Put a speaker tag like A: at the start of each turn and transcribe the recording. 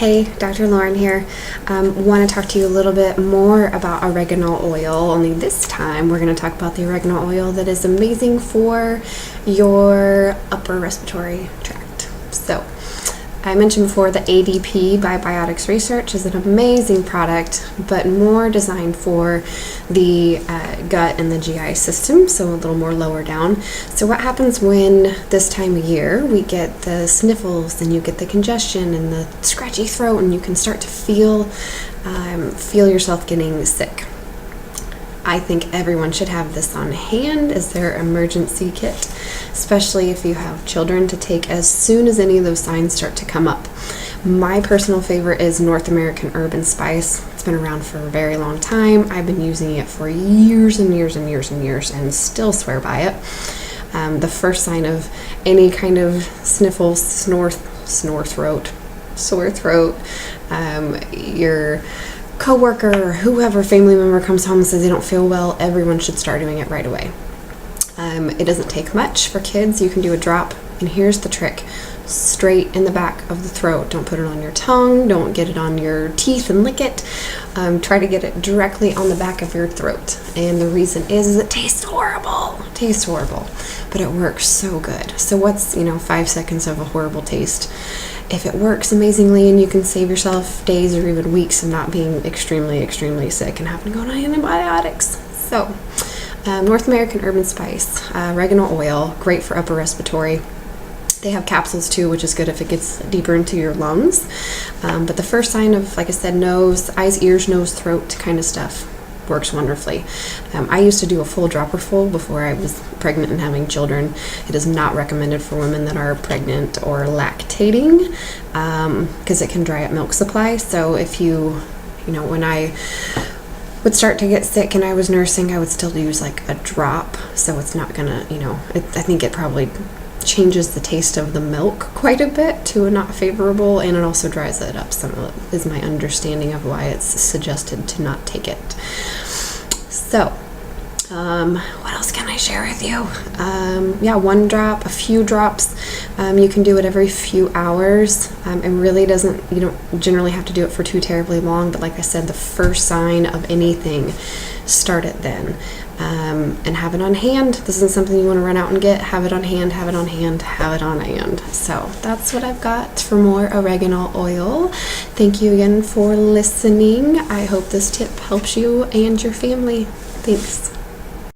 A: Hey, Dr. Lauren here. Want to talk to you a little bit more about oregano oil, only this time we're going to talk about the oregano oil that is amazing for your upper respiratory tract. So, I mentioned before the ADP by Biotics Research is an amazing product, but more designed for the gut and the GI system, so a little more lower down. So what happens when this time of year we get the sniffles and you get the congestion and the scratchy throat and you can start to feel yourself getting sick? I think everyone should have this on hand as their emergency kit, especially if you have children, to take as soon as any of those signs start to come up. My personal favorite is North American Herb & Spice. It's been around for a very long time. I've been using it for years and years and years and years and still swear by it. The first sign of any kind of sniffles, sore throat, your coworker or whoever family member comes home and says they don't feel well, everyone should start doing it right away. It doesn't take much for kids. You can do a drop, and here's the trick: straight in the back of the throat. Don't put it on your tongue, don't get it on your teeth and lick it. Try to get it directly on the back of your throat. And the reason is it tastes horrible, but it works so good. So what's 5 seconds of a horrible taste? If it works amazingly and you can save yourself days or even weeks of not being extremely, extremely sick and having to go on antibiotics. So, North American Herb & Spice, oregano oil, great for upper respiratory. They have capsules too, which is good if it gets deeper into your lungs. But the first sign of, like I said, eyes, ears, nose, throat kind of stuff works wonderfully. I used to do a full dropper full before I was pregnant and having children. It is not recommended for women that are pregnant or lactating because it can dry up milk supply. So if when I would start to get sick and I was nursing, I would still use like a drop. So it's not gonna, I think it probably changes the taste of the milk quite a bit to a not favorable, and it also dries it up some, is my understanding of why it's suggested to not take it. So what else can I share with you? One drop, a few drops. You can do it every few hours. It really you don't generally have to do it for too terribly long, but like I said, the first sign of anything, start it then. And have it on hand. This isn't something you want to run out and get. Have it on hand, have it on hand, have it on hand. So that's what I've got for more oregano oil. Thank you again for listening. I hope this tip helps you and your family. Thanks.